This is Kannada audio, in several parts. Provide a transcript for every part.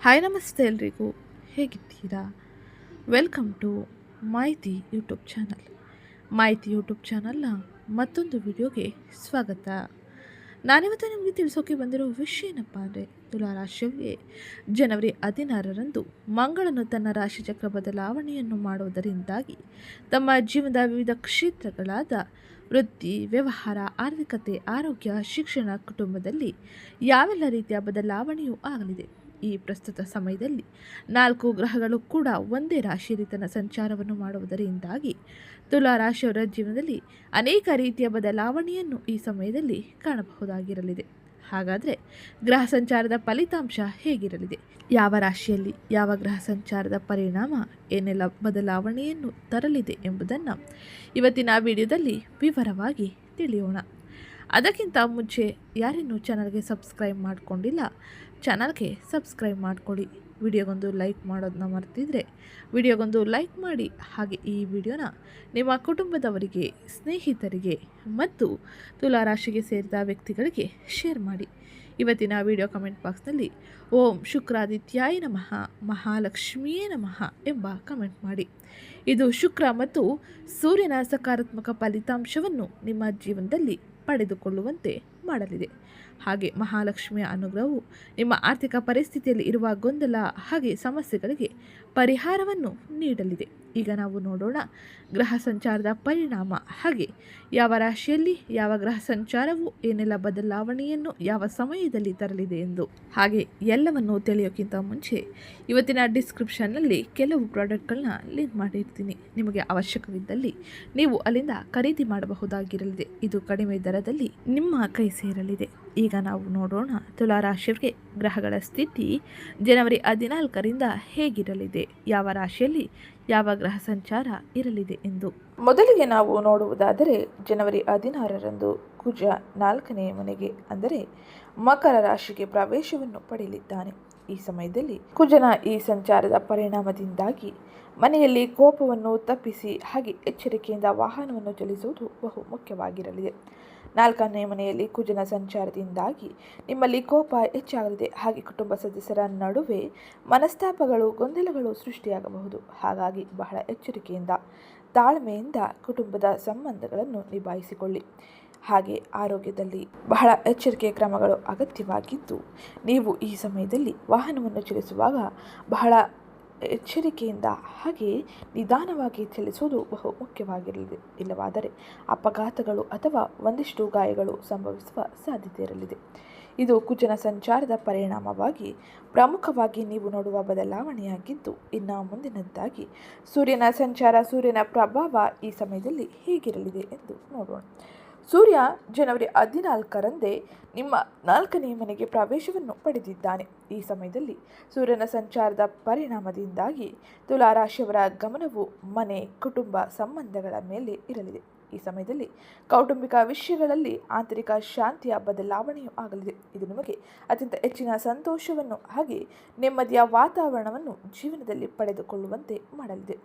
ಹಾಯ್ ನಮಸ್ತೆ ಎಲ್ರಿಗೂ, ಹೇಗಿದ್ದೀರಾ? ವೆಲ್ಕಮ್ ಟು ಮಾಹಿತಿ ಯೂಟ್ಯೂಬ್ ಚಾನಲ್. ಮಾಹಿತಿ ಯೂಟ್ಯೂಬ್ ಚಾನಲ್ನ ಮತ್ತೊಂದು ವಿಡಿಯೋಗೆ ಸ್ವಾಗತ. ನಾನಿವತ್ತು ನಿಮಗೆ ತಿಳಿಸೋಕೆ ಬಂದಿರೋ ವಿಷಯ ಏನಪ್ಪ ಅಂದರೆ, ತುಲಾರಾಶಿಯವರಿಗೆ ಜನವರಿ 16ರಂದು ಮಂಗಳನು ತನ್ನ ರಾಶಿಚಕ್ರ ಬದಲಾವಣೆಯನ್ನು ಮಾಡುವುದರಿಂದಾಗಿ ತಮ್ಮ ಜೀವನದ ವಿವಿಧ ಕ್ಷೇತ್ರಗಳಾದ ವೃತ್ತಿ, ವ್ಯವಹಾರ, ಆರ್ಥಿಕತೆ, ಆರೋಗ್ಯ, ಶಿಕ್ಷಣ, ಕುಟುಂಬದಲ್ಲಿ ಯಾವೆಲ್ಲ ರೀತಿಯ ಬದಲಾವಣೆಯೂ ಆಗಲಿದೆ. ಈ ಪ್ರಸ್ತುತ ಸಮಯದಲ್ಲಿ 4 ಗ್ರಹಗಳು ಕೂಡ ಒಂದೇ ರಾಶಿಯಲ್ಲಿ ತನ್ನ ಸಂಚಾರವನ್ನು ಮಾಡುವುದರಿಂದಾಗಿ ತುಲಾ ರಾಶಿಯವರ ಜೀವನದಲ್ಲಿ ಅನೇಕ ರೀತಿಯ ಬದಲಾವಣೆಯನ್ನು ಈ ಸಮಯದಲ್ಲಿ ಕಾಣಬಹುದಾಗಿರಲಿದೆ. ಹಾಗಾದರೆ ಗ್ರಹ ಸಂಚಾರದ ಫಲಿತಾಂಶ ಹೇಗಿರಲಿದೆ, ಯಾವ ರಾಶಿಯಲ್ಲಿ ಯಾವ ಗ್ರಹ ಸಂಚಾರದ ಪರಿಣಾಮ ಏನೆಲ್ಲ ಬದಲಾವಣೆಯನ್ನು ತರಲಿದೆ ಎಂಬುದನ್ನು ಇವತ್ತಿನ ವಿಡಿಯೋದಲ್ಲಿ ವಿವರವಾಗಿ ತಿಳಿಯೋಣ. ಅದಕ್ಕಿಂತ ಮುಂಚೆ ಯಾರಿನ್ನೂ ಚಾನಲ್ಗೆ ಸಬ್ಸ್ಕ್ರೈಬ್ ಮಾಡಿಕೊಂಡಿಲ್ಲ, ಚಾನಲ್ಗೆ ಸಬ್ಸ್ಕ್ರೈಬ್ ಮಾಡಿಕೊಳ್ಳಿ. ವಿಡಿಯೋಗೊಂದು ಲೈಕ್ ಮಾಡೋದನ್ನ ಮರ್ತಿದ್ರೆ ವಿಡಿಯೋಗೊಂದು ಲೈಕ್ ಮಾಡಿ. ಹಾಗೆ ಈ ವಿಡಿಯೋನ ನಿಮ್ಮ ಕುಟುಂಬದವರಿಗೆ, ಸ್ನೇಹಿತರಿಗೆ ಮತ್ತು ತುಲಾರಾಶಿಗೆ ಸೇರಿದ ವ್ಯಕ್ತಿಗಳಿಗೆ ಶೇರ್ ಮಾಡಿ. ಇವತ್ತಿನ ವಿಡಿಯೋ ಕಮೆಂಟ್ ಬಾಕ್ಸ್ನಲ್ಲಿ ಓಂ ಶುಕ್ರಾದಿತ್ಯಾಯ ನಮಃ, ಮಹಾಲಕ್ಷ್ಮಿಯೇ ನಮಃ ಎಂಬ ಕಮೆಂಟ್ ಮಾಡಿ. ಇದು ಶುಕ್ರ ಮತ್ತು ಸೂರ್ಯನ ಸಕಾರಾತ್ಮಕ ಫಲಿತಾಂಶವನ್ನು ನಿಮ್ಮ ಜೀವನದಲ್ಲಿ ಪಡೆದುಕೊಳ್ಳುವಂತೆ ಮಾಡಲಿದೆ. ಹಾಗೆ ಮಹಾಲಕ್ಷ್ಮಿಯ ಅನುಗ್ರಹವು ನಿಮ್ಮ ಆರ್ಥಿಕ ಪರಿಸ್ಥಿತಿಯಲ್ಲಿ ಇರುವ ಗೊಂದಲ ಹಾಗೆ ಸಮಸ್ಯೆಗಳಿಗೆ ಪರಿಹಾರವನ್ನು ನೀಡಲಿದೆ. ಈಗ ನಾವು ನೋಡೋಣ ಗ್ರಹ ಸಂಚಾರದ ಪರಿಣಾಮ, ಹಾಗೆ ಯಾವ ರಾಶಿಯಲ್ಲಿ ಯಾವ ಗ್ರಹ ಸಂಚಾರವು ಏನೆಲ್ಲ ಬದಲಾವಣೆಯನ್ನು ಯಾವ ಸಮಯದಲ್ಲಿ ತರಲಿದೆ ಎಂದು. ಹಾಗೆ ಎಲ್ಲವನ್ನು ತಿಳಿಯೋಕ್ಕಿಂತ ಮುಂಚೆ ಇವತ್ತಿನ ಡಿಸ್ಕ್ರಿಪ್ಷನ್ನಲ್ಲಿ ಕೆಲವು ಪ್ರಾಡಕ್ಟ್ಗಳನ್ನ ಲಿಂಕ್ ಮಾಡಿರ್ತೀನಿ. ನಿಮಗೆ ಅವಶ್ಯಕವಿದ್ದಲ್ಲಿ ನೀವು ಅಲ್ಲಿಂದ ಖರೀದಿ ಮಾಡಬಹುದಾಗಿರಲಿದೆ. ಇದು ಕಡಿಮೆ ದರದಲ್ಲಿ ನಿಮ್ಮ ಕೈ ಸೇರಲಿದೆ. ಈಗ ನಾವು ನೋಡೋಣ ತುಲಾರಾಶಿಯವರಿಗೆ ಗ್ರಹಗಳ ಸ್ಥಿತಿ ಜನವರಿ 14ರಿಂದ ಹೇಗಿರಲಿದೆ, ಯಾವ ರಾಶಿಯಲ್ಲಿ ಯಾವ ಗ್ರಹ ಸಂಚಾರ ಇರಲಿದೆ ಎಂದು. ಮೊದಲಿಗೆ ನಾವು ನೋಡುವುದಾದರೆ ಜನವರಿ 16ರಂದು ಕುಜ 4ನೇ ಮನೆಗೆ ಅಂದರೆ ಮಕರ ರಾಶಿಗೆ ಪ್ರವೇಶವನ್ನು ಪಡೆಯಲಿದ್ದಾನೆ. ಈ ಸಮಯದಲ್ಲಿ ಕುಜನ ಈ ಸಂಚಾರದ ಪರಿಣಾಮದಿಂದಾಗಿ ಮನೆಯಲ್ಲಿ ಕೋಪವನ್ನು ತಪ್ಪಿಸಿ ಹಾಗೆ ಎಚ್ಚರಿಕೆಯಿಂದ ವಾಹನವನ್ನು ಚಲಿಸುವುದು ಬಹು ಮುಖ್ಯವಾಗಿರಲಿದೆ. 4ನೇ ಮನೆಯಲ್ಲಿ ಕುಜನ ಸಂಚಾರದಿಂದಾಗಿ ನಿಮ್ಮಲ್ಲಿ ಕೋಪ ಹೆಚ್ಚಾಗಲಿದೆ. ಹಾಗೆ ಕುಟುಂಬ ಸದಸ್ಯರ ನಡುವೆ ಮನಸ್ತಾಪಗಳು, ಗೊಂದಲಗಳು ಸೃಷ್ಟಿಯಾಗಬಹುದು. ಹಾಗಾಗಿ ಬಹಳ ಎಚ್ಚರಿಕೆಯಿಂದ, ತಾಳ್ಮೆಯಿಂದ ಕುಟುಂಬದ ಸಂಬಂಧಗಳನ್ನು ನಿಭಾಯಿಸಿಕೊಳ್ಳಿ. ಹಾಗೆ ಆರೋಗ್ಯದಲ್ಲಿ ಬಹಳ ಎಚ್ಚರಿಕೆಯ ಕ್ರಮಗಳು ಅಗತ್ಯವಾಗಿದ್ದು, ನೀವು ಈ ಸಮಯದಲ್ಲಿ ವಾಹನವನ್ನು ಚಲಿಸುವಾಗ ಬಹಳ ಎಚ್ಚರಿಕೆಯಿಂದ ಹಾಗೆ ನಿಧಾನವಾಗಿ ಚಲಿಸುವುದು ಬಹು ಮುಖ್ಯವಾಗಿರಲಿದೆ. ಇಲ್ಲವಾದರೆ ಅಪಘಾತಗಳು ಅಥವಾ ಒಂದಿಷ್ಟು ಗಾಯಗಳು ಸಂಭವಿಸುವ ಸಾಧ್ಯತೆ ಇರಲಿದೆ. ಇದು ಕುಜನ ಸಂಚಾರದ ಪರಿಣಾಮವಾಗಿ ಪ್ರಮುಖವಾಗಿ ನೀವು ನೋಡುವ ಬದಲಾವಣೆಯಾಗಿದ್ದು, ಇನ್ನು ಮುಂದಿನದ್ದಾಗಿ ಸೂರ್ಯನ ಸಂಚಾರ, ಸೂರ್ಯನ ಪ್ರಭಾವ ಈ ಸಮಯದಲ್ಲಿ ಹೇಗಿರಲಿದೆ ಎಂದು ನೋಡೋಣ. ಸೂರ್ಯ ಜನವರಿ 14ರಂದೇ ನಿಮ್ಮ 4ನೇ ಮನೆಗೆ ಪ್ರವೇಶವನ್ನು ಪಡೆದಿದ್ದಾನೆ. ಈ ಸಮಯದಲ್ಲಿ ಸೂರ್ಯನ ಸಂಚಾರದ ಪರಿಣಾಮದಿಂದಾಗಿ ತುಲಾರಾಶಿಯವರ ಗಮನವು ಮನೆ, ಕುಟುಂಬ ಸಂಬಂಧಗಳ ಮೇಲೆ ಇರಲಿದೆ. ಈ ಸಮಯದಲ್ಲಿ ಕೌಟುಂಬಿಕ ವಿಷಯಗಳಲ್ಲಿ ಆಂತರಿಕ ಶಾಂತಿಯ ಬದಲಾವಣೆಯೂ ಆಗಲಿದೆ. ಇದು ನಿಮಗೆ ಅತ್ಯಂತ ಹೆಚ್ಚಿನ ಸಂತೋಷವನ್ನು ಹಾಗೆ ನೆಮ್ಮದಿಯ ವಾತಾವರಣವನ್ನು ಜೀವನದಲ್ಲಿ ಪಡೆದುಕೊಳ್ಳುವಂತೆ ಮಾಡಲಿದೆ.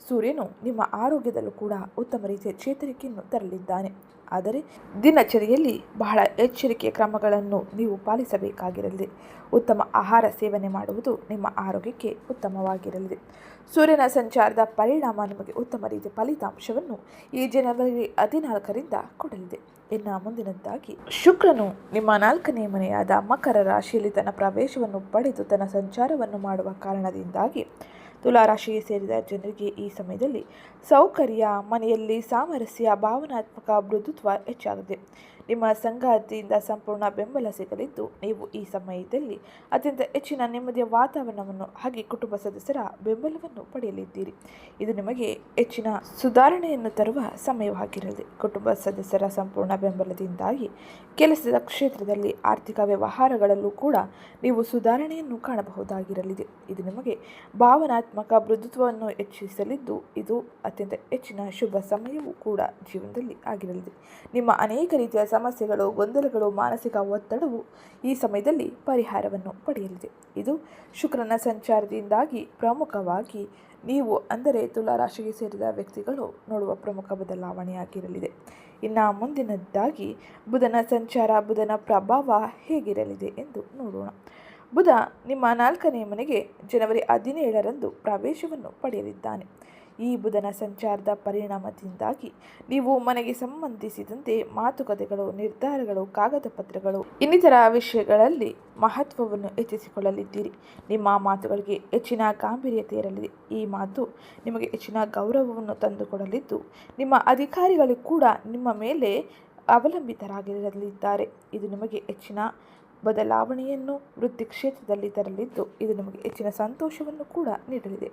ಸೂರ್ಯನು ನಿಮ್ಮ ಆರೋಗ್ಯದಲ್ಲೂ ಕೂಡ ಉತ್ತಮ ರೀತಿಯ ಚೇತರಿಕೆಯನ್ನು ತರಲಿದ್ದಾನೆ. ಆದರೆ ದಿನಚರಿಯಲ್ಲಿ ಬಹಳ ಎಚ್ಚರಿಕೆಯ ಕ್ರಮಗಳನ್ನು ನೀವು ಪಾಲಿಸಬೇಕಾಗಿರಲಿದೆ. ಉತ್ತಮ ಆಹಾರ ಸೇವನೆ ಮಾಡುವುದು ನಿಮ್ಮ ಆರೋಗ್ಯಕ್ಕೆ ಉತ್ತಮವಾಗಿರಲಿದೆ. ಸೂರ್ಯನ ಸಂಚಾರದ ಪರಿಣಾಮ ನಿಮಗೆ ಉತ್ತಮ ರೀತಿಯ ಫಲಿತಾಂಶವನ್ನು ಈ ಜನವರಿ 14ರಿಂದ ಕೊಡಲಿದೆ. ಇನ್ನು ಮುಂದಿನದ್ದಾಗಿ ಶುಕ್ರನು ನಿಮ್ಮ 4ನೇ ಮನೆಯಾದ ಮಕರ ರಾಶಿಯಲ್ಲಿ ತನ್ನ ಪ್ರವೇಶವನ್ನು ಪಡೆದು ತನ್ನ ಸಂಚಾರವನ್ನು ಮಾಡುವ ಕಾರಣದಿಂದಾಗಿ ತುಲಾರಾಶಿಗೆ ಸೇರಿದ ಜನರಿಗೆ ಈ ಸಮಯದಲ್ಲಿ ಸೌಕರ್ಯ, ಮನೆಯಲ್ಲಿ ಸಾಮರಸ್ಯ, ಭಾವನಾತ್ಮಕ ಮೃದುತ್ವ ಹೆಚ್ಚಾಗಿದೆ. ನಿಮ್ಮ ಸಂಗಾತಿಯಿಂದ ಸಂಪೂರ್ಣ ಬೆಂಬಲ ಸಿಗಲಿದ್ದು, ನೀವು ಈ ಸಮಯದಲ್ಲಿ ಅತ್ಯಂತ ಹೆಚ್ಚಿನ ನೆಮ್ಮದಿಯ ವಾತಾವರಣವನ್ನು ಹಾಗೆ ಕುಟುಂಬ ಸದಸ್ಯರ ಬೆಂಬಲವನ್ನು ಪಡೆಯಲಿದ್ದೀರಿ. ಇದು ನಿಮಗೆ ಹೆಚ್ಚಿನ ಸುಧಾರಣೆಯನ್ನು ತರುವ ಸಮಯವಾಗಿರಲಿದೆ. ಕುಟುಂಬ ಸದಸ್ಯರ ಸಂಪೂರ್ಣ ಬೆಂಬಲದಿಂದಾಗಿ ಕೆಲಸದ ಕ್ಷೇತ್ರದಲ್ಲಿ, ಆರ್ಥಿಕ ವ್ಯವಹಾರಗಳಲ್ಲೂ ಕೂಡ ನೀವು ಸುಧಾರಣೆಯನ್ನು ಕಾಣಬಹುದಾಗಿರಲಿದೆ. ಇದು ನಿಮಗೆ ಭಾವನಾತ್ಮಕ ಮೃದುತ್ವವನ್ನು ಹೆಚ್ಚಿಸಲಿದ್ದು, ಇದು ಅತ್ಯಂತ ಹೆಚ್ಚಿನ ಶುಭ ಸಮಯವೂ ಕೂಡ ಜೀವನದಲ್ಲಿ ಆಗಿರಲಿದೆ. ನಿಮ್ಮ ಅನೇಕ ರೀತಿಯ ಸಮಸ್ಯೆಗಳು, ಗೊಂದಲಗಳು, ಮಾನಸಿಕ ಒತ್ತಡವು ಈ ಸಮಯದಲ್ಲಿ ಪರಿಹಾರವನ್ನು ಪಡೆಯಲಿದೆ. ಇದು ಶುಕ್ರನ ಸಂಚಾರದಿಂದಾಗಿ ಪ್ರಮುಖವಾಗಿ ನೀವು ಅಂದರೆ ತುಲಾರಾಶಿಗೆ ಸೇರಿದ ವ್ಯಕ್ತಿಗಳು ನೋಡುವ ಪ್ರಮುಖ ಬದಲಾವಣೆಯಾಗಿರಲಿದೆ. ಇನ್ನು ಮುಂದಿನದ್ದಾಗಿ ಬುಧನ ಸಂಚಾರ, ಬುಧನ ಪ್ರಭಾವ ಹೇಗಿರಲಿದೆ ಎಂದು ನೋಡೋಣ. ಬುಧ ನಿಮ್ಮ 4ನೇ ಮನೆಗೆ ಜನವರಿ 17ರಂದು ಪ್ರವೇಶವನ್ನು ಪಡೆಯಲಿದ್ದಾನೆ. ಈ ಬುಧನ ಸಂಚಾರದ ಪರಿಣಾಮದಿಂದಾಗಿ ನೀವು ಮನೆಗೆ ಸಂಬಂಧಿಸಿದಂತೆ ಮಾತುಕತೆಗಳು, ನಿರ್ಧಾರಗಳು, ಕಾಗದ ಪತ್ರಗಳು ಇನ್ನಿತರ ವಿಷಯಗಳಲ್ಲಿ ಮಹತ್ವವನ್ನು ಹೆಚ್ಚಿಸಿಕೊಳ್ಳಲಿದ್ದೀರಿ. ನಿಮ್ಮ ಮಾತುಗಳಿಗೆ ಹೆಚ್ಚಿನ ಗಾಂಭೀರ್ಯತೆ ಇರಲಿದೆ. ಈ ಮಾತು ನಿಮಗೆ ಹೆಚ್ಚಿನ ಗೌರವವನ್ನು ತಂದುಕೊಡಲಿದ್ದು, ನಿಮ್ಮ ಅಧಿಕಾರಿಗಳು ಕೂಡ ನಿಮ್ಮ ಮೇಲೆ ಅವಲಂಬಿತರಾಗಿರಲಿದ್ದಾರೆ. ಇದು ನಿಮಗೆ ಹೆಚ್ಚಿನ ಬದಲಾವಣೆಯನ್ನು ವೃತ್ತಿ ಕ್ಷೇತ್ರದಲ್ಲಿ ತರಲಿದ್ದು, ಇದು ನಿಮಗೆ ಹೆಚ್ಚಿನ ಸಂತೋಷವನ್ನು ಕೂಡ ನೀಡಲಿದೆ.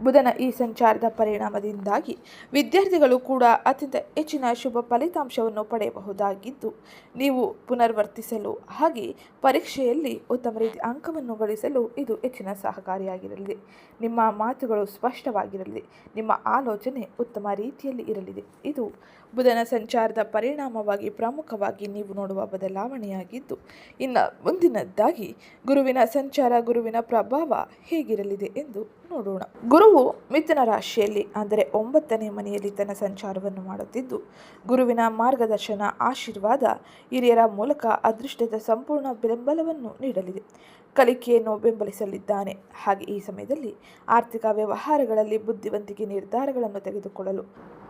ಬುಧನ ಈ ಸಂಚಾರದ ಪರಿಣಾಮದಿಂದಾಗಿ ವಿದ್ಯಾರ್ಥಿಗಳು ಕೂಡ ಅತ್ಯಂತ ಹೆಚ್ಚಿನ ಶುಭ ಫಲಿತಾಂಶವನ್ನು ಪಡೆಯಬಹುದಾಗಿದ್ದು, ನೀವು ಪುನರ್ವರ್ತಿಸಲು ಹಾಗೆ ಪರೀಕ್ಷೆಯಲ್ಲಿ ಉತ್ತಮ ರೀತಿಯ ಅಂಕವನ್ನು ಗಳಿಸಲು ಇದು ಹೆಚ್ಚಿನ ಸಹಕಾರಿಯಾಗಿರಲಿದೆ. ನಿಮ್ಮ ಮಾತುಗಳು ಸ್ಪಷ್ಟವಾಗಿರಲಿದೆ. ನಿಮ್ಮ ಆಲೋಚನೆ ಉತ್ತಮ ರೀತಿಯಲ್ಲಿ ಇರಲಿದೆ. ಇದು ಬುಧನ ಸಂಚಾರದ ಪರಿಣಾಮವಾಗಿ ಪ್ರಮುಖವಾಗಿ ನೀವು ನೋಡುವ ಬದಲಾವಣೆಯಾಗಿದ್ದು, ಇನ್ನು ಮುಂದಿನದ್ದಾಗಿ ಗುರುವಿನ ಸಂಚಾರ, ಗುರುವಿನ ಪ್ರಭಾವ ಹೇಗಿರಲಿದೆ ಎಂದು ನೋಡೋಣ. ಗುರುವು ಮಿಥುನ ರಾಶಿಯಲ್ಲಿ ಅಂದರೆ 9ನೇ ಮನೆಯಲ್ಲಿ ತನ್ನ ಸಂಚಾರವನ್ನು ಮಾಡುತ್ತಿದ್ದು, ಗುರುವಿನ ಮಾರ್ಗದರ್ಶನ, ಆಶೀರ್ವಾದ, ಹಿರಿಯರ ಮೂಲಕ ಅದೃಷ್ಟದ ಸಂಪೂರ್ಣ ಬೆಂಬಲವನ್ನು ನೀಡಲಿದೆ. ಕಲಿಕೆಯನ್ನು ಬೆಂಬಲಿಸಲಿದ್ದಾನೆ. ಹಾಗೆ ಈ ಸಮಯದಲ್ಲಿ ಆರ್ಥಿಕ ವ್ಯವಹಾರಗಳಲ್ಲಿ ಬುದ್ಧಿವಂತಿಕೆ ನಿರ್ಧಾರಗಳನ್ನು ತೆಗೆದುಕೊಳ್ಳಲು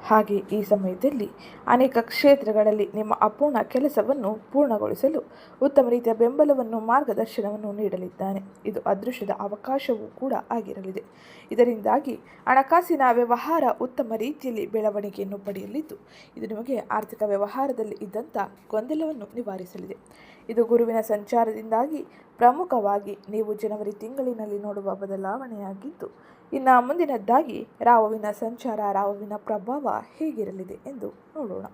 ಹಾಗೆ ಈ ಸಮಯದಲ್ಲಿ ಅನೇಕ ಕ್ಷೇತ್ರಗಳಲ್ಲಿ ನಿಮ್ಮ ಅಪೂರ್ಣ ಕೆಲಸವನ್ನು ಪೂರ್ಣಗೊಳಿಸಲು ಉತ್ತಮ ರೀತಿಯ ಬೆಂಬಲವನ್ನು, ಮಾರ್ಗದರ್ಶನವನ್ನು ನೀಡಲಿದ್ದಾನೆ. ಇದು ಅದೃಷ್ಟದ ಅವಕಾಶವೂ ಕೂಡ ಆಗಿರಲಿದೆ. ಇದರಿಂದಾಗಿ ಹಣಕಾಸಿನ ವ್ಯವಹಾರ ಉತ್ತಮ ರೀತಿಯಲ್ಲಿ ಬೆಳವಣಿಗೆಯನ್ನು ಪಡೆಯಲಿದ್ದು, ಇದು ನಿಮಗೆ ಆರ್ಥಿಕ ವ್ಯವಹಾರದಲ್ಲಿ ಇದ್ದಂಥ ಗೊಂದಲವನ್ನು ನಿವಾರಿಸಲಿದೆ. ಇದು ಗುರುವಿನ ಸಂಚಾರದಿಂದಾಗಿ ಪ್ರಮುಖವಾಗಿ ನೀವು ಜನವರಿ ತಿಂಗಳಿನಲ್ಲಿ ನೋಡುವ ಬದಲಾವಣೆಯಾಗಿದ್ದು, ಇನ್ನು ಮುಂದಿನದ್ದಾಗಿ ರಾಹುವಿನ ಸಂಚಾರ, ರಾಹುವಿನ ಪ್ರಭಾವ ಹೇಗಿರಲಿದೆ ಎಂದು ನೋಡೋಣ.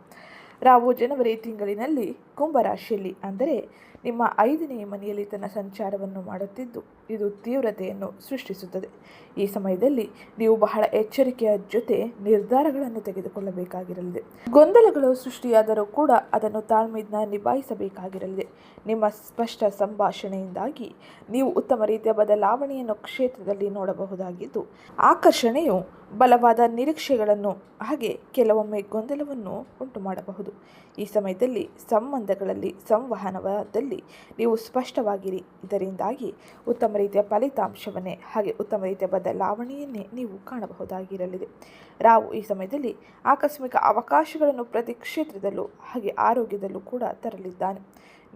ರಾಹು ಜನವರಿ ತಿಂಗಳಿನಲ್ಲಿ ಕುಂಭರಾಶಿಯಲ್ಲಿ ಅಂದರೆ ನಿಮ್ಮ 5ನೇ ಮನೆಯಲ್ಲಿ ತನ್ನ ಸಂಚಾರವನ್ನು ಮಾಡುತ್ತಿದ್ದು, ಇದು ತೀವ್ರತೆಯನ್ನು ಸೃಷ್ಟಿಸುತ್ತದೆ. ಈ ಸಮಯದಲ್ಲಿ ನೀವು ಬಹಳ ಎಚ್ಚರಿಕೆಯ ಜೊತೆ ನಿರ್ಧಾರಗಳನ್ನು ತೆಗೆದುಕೊಳ್ಳಬೇಕಾಗಿರಲಿದೆ. ಗೊಂದಲಗಳು ಸೃಷ್ಟಿಯಾದರೂ ಕೂಡ ಅದನ್ನು ತಾಳ್ಮೆಯಿಂದ ನಿಭಾಯಿಸಬೇಕಾಗಿರಲಿದೆ. ನಿಮ್ಮ ಸ್ಪಷ್ಟ ಸಂಭಾಷಣೆಯಿಂದಾಗಿ ನೀವು ಉತ್ತಮ ರೀತಿಯ ಬದಲಾವಣೆಯನ್ನು ಕ್ಷೇತ್ರದಲ್ಲಿ ನೋಡಬಹುದಾಗಿದ್ದು, ಆಕರ್ಷಣೆಯು ಬಲವಾದ ನಿರೀಕ್ಷೆಗಳನ್ನು ಹಾಗೆ ಕೆಲವೊಮ್ಮೆ ಗೊಂದಲವನ್ನು ಉಂಟು ಮಾಡಬಹುದು. ಈ ಸಮಯದಲ್ಲಿ ಸಂಬಂಧಗಳಲ್ಲಿ, ಸಂವಹನದಲ್ಲಿ ನೀವು ಸ್ಪಷ್ಟವಾಗಿರಿ. ಇದರಿಂದಾಗಿ ಉತ್ತಮ ರೀತಿಯ ಫಲಿತಾಂಶವನ್ನೇ ಹಾಗೆ ಉತ್ತಮ ರೀತಿಯ ಬದಲಾವಣೆಯನ್ನೇ ನೀವು ಕಾಣಬಹುದಾಗಿರಲಿದೆ. ರಾಹು ಈ ಸಮಯದಲ್ಲಿ ಆಕಸ್ಮಿಕ ಅವಕಾಶಗಳನ್ನು ಪ್ರತಿ ಕ್ಷೇತ್ರದಲ್ಲೂ ಹಾಗೆ ಆರೋಗ್ಯದಲ್ಲೂ ಕೂಡ ತರಲಿದ್ದಾನೆ.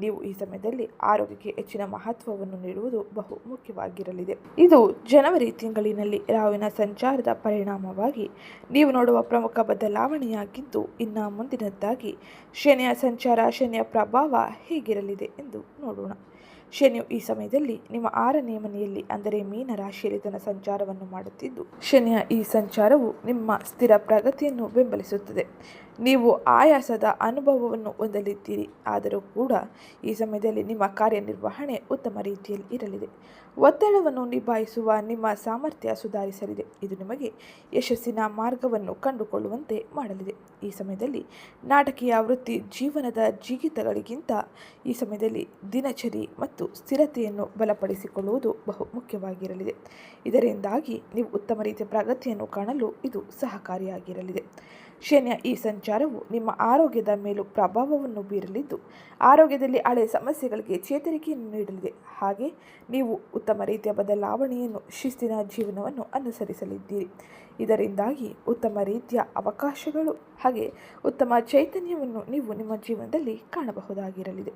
ನೀವು ಈ ಸಮಯದಲ್ಲಿ ಆರೋಗ್ಯಕ್ಕೆ ಹೆಚ್ಚಿನ ಮಹತ್ವವನ್ನು ನೀಡುವುದು ಬಹು ಮುಖ್ಯವಾಗಿರಲಿದೆ. ಇದು ಜನವರಿ ತಿಂಗಳಿನಲ್ಲಿ ರಾಹುವಿನ ಸಂಚಾರದ ಪರಿಣಾಮವಾಗಿ ನೀವು ನೋಡುವ ಪ್ರಮುಖ ಬದಲಾವಣೆಯಾಗಿದ್ದು, ಇನ್ನು ಮುಂದಿನದ್ದಾಗಿ ಶನಿಯ ಸಂಚಾರ, ಶನಿಯ ಪ್ರಭಾವ ಹೇಗಿರಲಿದೆ ಎಂದು ನೋಡೋಣ. ಶನಿಯು ಈ ಸಮಯದಲ್ಲಿ ನಿಮ್ಮ 6ನೇ ಮನೆಯಲ್ಲಿ ಅಂದರೆ ಮೀನ ರಾಶಿಯಲ್ಲಿ ತನ್ನ ಸಂಚಾರವನ್ನು ಮಾಡುತ್ತಿದ್ದು, ಶನಿಯ ಈ ಸಂಚಾರವು ನಿಮ್ಮ ಸ್ಥಿರ ಪ್ರಗತಿಯನ್ನು ಬೆಂಬಲಿಸುತ್ತದೆ. ನೀವು ಆಯಾಸದ ಅನುಭವವನ್ನು ಹೊಂದಲಿದ್ದೀರಿ. ಆದರೂ ಕೂಡ ಈ ಸಮಯದಲ್ಲಿ ನಿಮ್ಮ ಕಾರ್ಯನಿರ್ವಹಣೆ ಉತ್ತಮ ರೀತಿಯಲ್ಲಿ ಇರಲಿದೆ. ಒತ್ತಡವನ್ನು ನಿಭಾಯಿಸುವ ನಿಮ್ಮ ಸಾಮರ್ಥ್ಯ ಸುಧಾರಿಸಲಿದೆ. ಇದು ನಿಮಗೆ ಯಶಸ್ಸಿನ ಮಾರ್ಗವನ್ನು ಕಂಡುಕೊಳ್ಳುವಂತೆ ಮಾಡಲಿದೆ. ಈ ಸಮಯದಲ್ಲಿ ನಾಟಕೀಯ ವೃತ್ತಿ ಜೀವನದ ಜಿಗಿತಗಳಿಗಿಂತ ಈ ಸಮಯದಲ್ಲಿ ದಿನಚರಿ ಮತ್ತು ಸ್ಥಿರತೆಯನ್ನು ಬಲಪಡಿಸಿಕೊಳ್ಳುವುದು ಬಹು ಮುಖ್ಯವಾಗಿರಲಿದೆ. ಇದರಿಂದಾಗಿ ನೀವು ಉತ್ತಮ ರೀತಿಯ ಪ್ರಗತಿಯನ್ನು ಕಾಣಲು ಇದು ಸಹಕಾರಿಯಾಗಿರಲಿದೆ. ಶನಿಯ ಈ ಸಂಚಾರವು ನಿಮ್ಮ ಆರೋಗ್ಯದ ಮೇಲೂ ಪ್ರಭಾವವನ್ನು ಬೀರಲಿದ್ದು, ಆರೋಗ್ಯದಲ್ಲಿ ಹಳೆಯ ಸಮಸ್ಯೆಗಳಿಗೆ ಚೇತರಿಕೆಯನ್ನು ನೀಡಲಿದೆ. ಹಾಗೆ ನೀವು ಉತ್ತಮ ರೀತಿಯ ಬದಲಾವಣೆಯನ್ನು, ಶಿಸ್ತಿನ ಜೀವನವನ್ನು ಅನುಸರಿಸಲಿದ್ದೀರಿ. ಇದರಿಂದಾಗಿ ಉತ್ತಮ ರೀತಿಯ ಅವಕಾಶಗಳು ಹಾಗೆ ಉತ್ತಮ ಚೈತನ್ಯವನ್ನು ನೀವು ನಿಮ್ಮ ಜೀವನದಲ್ಲಿ ಕಾಣಬಹುದಾಗಿರಲಿದೆ.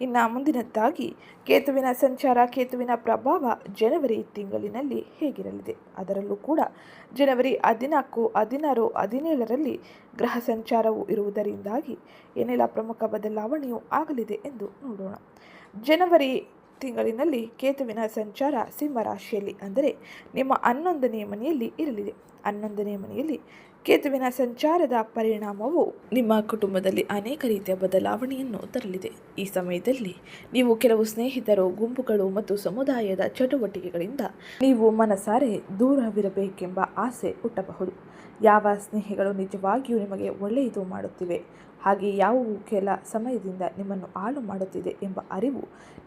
ಇನ್ನು ಮುಂದಿನದ್ದಾಗಿ ಕೇತುವಿನ ಸಂಚಾರ, ಕೇತುವಿನ ಪ್ರಭಾವ ಜನವರಿ ತಿಂಗಳಿನಲ್ಲಿ ಹೇಗಿರಲಿದೆ, ಅದರಲ್ಲೂ ಕೂಡ ಜನವರಿ 14, 16, 17ರಲ್ಲಿ ಗ್ರಹ ಸಂಚಾರವು ಇರುವುದರಿಂದಾಗಿ ಏನೆಲ್ಲ ಪ್ರಮುಖ ಬದಲಾವಣೆಯೂ ಆಗಲಿದೆ ಎಂದು ನೋಡೋಣ. ಜನವರಿ ತಿಂಗಳಿನಲ್ಲಿ ಕೇತುವಿನ ಸಂಚಾರ ಸಿಂಹರಾಶಿಯಲ್ಲಿ ಅಂದರೆ ನಿಮ್ಮ 11ನೇ ಮನೆಯಲ್ಲಿ ಇರಲಿದೆ. 11ನೇ ಮನೆಯಲ್ಲಿ ಕೇತುವಿನ ಸಂಚಾರದ ಪರಿಣಾಮವು ನಿಮ್ಮ ಕುಟುಂಬದಲ್ಲಿ ಅನೇಕ ರೀತಿಯ ಬದಲಾವಣೆಯನ್ನು ತರಲಿದೆ. ಈ ಸಮಯದಲ್ಲಿ ನೀವು ಕೆಲವು ಸ್ನೇಹಿತರು, ಗುಂಪುಗಳು ಮತ್ತು ಸಮುದಾಯದ ಚಟುವಟಿಕೆಗಳಿಂದ ನೀವು ಮನಸಾರೆ ದೂರವಿರಬೇಕೆಂಬ ಆಸೆ ಹುಟ್ಟಬಹುದು. ಯಾವ ಸ್ನೇಹಿಗಳು ನಿಜವಾಗಿಯೂ ನಿಮಗೆ ಒಳ್ಳೆಯದು ಮಾಡುತ್ತಿವೆ, ಹಾಗೆ ಯಾವುವು ಕೆಲ ಸಮಯದಿಂದ ನಿಮ್ಮನ್ನು ಹಾಳು ಮಾಡುತ್ತಿದೆ ಎಂಬ ಅರಿವು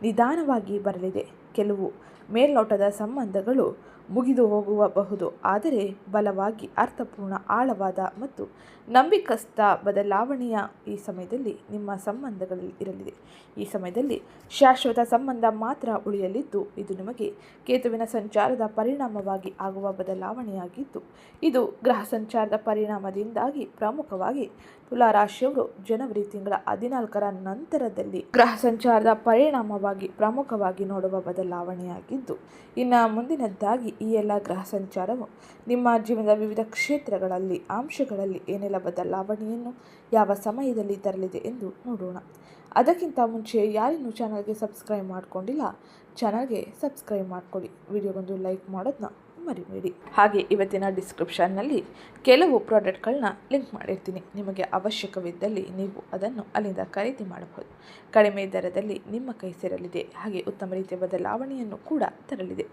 ನಿಧಾನವಾಗಿ ಬರಲಿದೆ. ಕೆಲವು ಮೇಲ್ನೋಟದ ಸಂಬಂಧಗಳು ಮುಗಿದು ಹೋಗಬಹುದು, ಆದರೆ ಬಲವಾಗಿ ಅರ್ಥಪೂರ್ಣ ಆಳವಾದ ಮತ್ತು ನಂಬಿಕಸ್ಥ ಬದಲಾವಣೆಯ ಈ ಸಮಯದಲ್ಲಿ ನಿಮ್ಮ ಸಂಬಂಧಗಳಲ್ಲಿ ಇರಲಿದೆ. ಈ ಸಮಯದಲ್ಲಿ ಶಾಶ್ವತ ಸಂಬಂಧ ಮಾತ್ರ ಉಳಿಯಲಿದ್ದು, ಇದು ನಿಮಗೆ ಕೇತುವಿನ ಸಂಚಾರದ ಪರಿಣಾಮವಾಗಿ ಆಗುವ ಬದಲಾವಣೆಯಾಗಿದ್ದು, ಇದು ಗ್ರಹ ಸಂಚಾರದ ಪರಿಣಾಮದಿಂದಾಗಿ ಪ್ರಮುಖವಾಗಿ ತುಲಾರಾಶಿಯವರು ಜನವರಿ ತಿಂಗಳ 14ರ ನಂತರದಲ್ಲಿ ಗ್ರಹ ಸಂಚಾರದ ಪರಿಣಾಮವಾಗಿ ಪ್ರಮುಖವಾಗಿ ನೋಡುವ ಬದಲಾವಣೆಯಾಗಿದ್ದು, ಇನ್ನು ಮುಂದಿನದ್ದಾಗಿ ಈ ಎಲ್ಲ ಗ್ರಹ ಸಂಚಾರವು ನಿಮ್ಮ ಜೀವನದ ವಿವಿಧ ಕ್ಷೇತ್ರಗಳಲ್ಲಿ ಅಂಶಗಳಲ್ಲಿ ಏನೆಲ್ಲ ಬದಲಾವಣೆಯನ್ನು ಯಾವ ಸಮಯದಲ್ಲಿ ತರಲಿದೆ ಎಂದು ನೋಡೋಣ. ಅದಕ್ಕಿಂತ ಮುಂಚೆ ಯಾರಿನ್ನೂ ಚಾನಲ್ಗೆ ಸಬ್ಸ್ಕ್ರೈಬ್ ಮಾಡ್ಕೊಂಡಿಲ್ಲ, ಚಾನಲ್ಗೆ ಸಬ್ಸ್ಕ್ರೈಬ್ ಮಾಡ್ಕೊಳ್ಳಿ. ವಿಡಿಯೋಗೊಂದು ಲೈಕ್ ಮಾಡೋದನ್ನ ಮರಿಬೇಡಿ. ಹಾಗೆ ಇವತ್ತಿನ ಡಿಸ್ಕ್ರಿಪ್ಷನ್ನಲ್ಲಿ ಕೆಲವು ಪ್ರಾಡಕ್ಟ್ಗಳನ್ನ ಲಿಂಕ್ ಮಾಡಿರ್ತೀನಿ. ನಿಮಗೆ ಅವಶ್ಯಕವಿದ್ದಲ್ಲಿ ನೀವು ಅದನ್ನು ಅಲ್ಲಿಂದ ಖರೀದಿ ಮಾಡಬಹುದು. ಕಡಿಮೆ ದರದಲ್ಲಿ ನಿಮ್ಮ ಕೈ ಸೇರಲಿದೆ, ಹಾಗೆ ಉತ್ತಮ ರೀತಿಯ ಬದಲಾವಣೆಯನ್ನು ಕೂಡ ತರಲಿದೆ.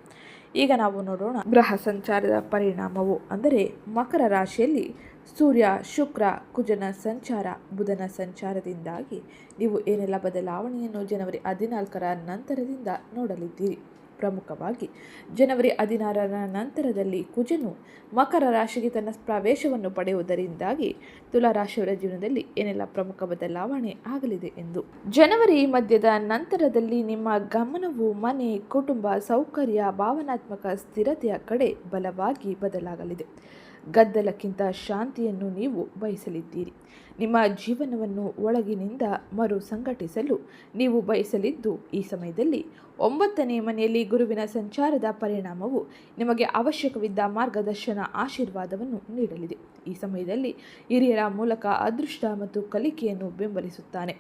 ಈಗ ನಾವು ನೋಡೋಣ ಗ್ರಹ ಸಂಚಾರದ ಪರಿಣಾಮವು. ಅಂದರೆ ಮಕರ ರಾಶಿಯಲ್ಲಿ ಸೂರ್ಯ, ಶುಕ್ರ, ಕುಜನ ಸಂಚಾರ, ಬುಧನ ಸಂಚಾರದಿಂದಾಗಿ ನೀವು ಏನೆಲ್ಲ ಬದಲಾವಣೆಯನ್ನು ಜನವರಿ 14ರ ನಂತರದಿಂದ ನೋಡಲಿದ್ದೀರಿ. ಪ್ರಮುಖವಾಗಿ ಜನವರಿ 16ರ ನಂತರದಲ್ಲಿ ಕುಜನು ಮಕರ ರಾಶಿಗೆ ತನ್ನ ಪ್ರವೇಶವನ್ನು ಪಡೆಯುವುದರಿಂದಾಗಿ ತುಲಾರಾಶಿಯವರ ಜೀವನದಲ್ಲಿ ಏನೆಲ್ಲ ಪ್ರಮುಖ ಬದಲಾವಣೆ ಆಗಲಿದೆ ಎಂದು. ಜನವರಿ ಮಧ್ಯದ ನಂತರದಲ್ಲಿ ನಿಮ್ಮ ಗಮನವು ಮನೆ, ಕುಟುಂಬ, ಸೌಕರ್ಯ, ಭಾವನಾತ್ಮಕ ಸ್ಥಿರತೆಯ ಕಡೆ ಬಲವಾಗಿ ಬದಲಾಗಲಿದೆ. ಗದ್ದಲಕ್ಕಿಂತ ಶಾಂತಿಯನ್ನು ನೀವು ಬಯಸಲಿದ್ದೀರಿ. ನಿಮ್ಮ ಜೀವನವನ್ನು ಒಳಗಿನಿಂದ ಮರು ಸಂಘಟಿಸಲು ನೀವು ಬಯಸಲಿದ್ದು, ಈ ಸಮಯದಲ್ಲಿ 9ನೇ ಮನೆಯಲ್ಲಿ ಗುರುವಿನ ಸಂಚಾರದ ಪರಿಣಾಮವು ನಿಮಗೆ ಅವಶ್ಯಕವಿದ್ದ ಮಾರ್ಗದರ್ಶನ, ಆಶೀರ್ವಾದವನ್ನು ನೀಡಲಿದೆ. ಈ ಸಮಯದಲ್ಲಿ ಹಿರಿಯರ ಮೂಲಕ ಅದೃಷ್ಟ ಮತ್ತು ಕಲಿಕೆಯನ್ನು ಬೆಂಬಲಿಸುತ್ತಾನೆ.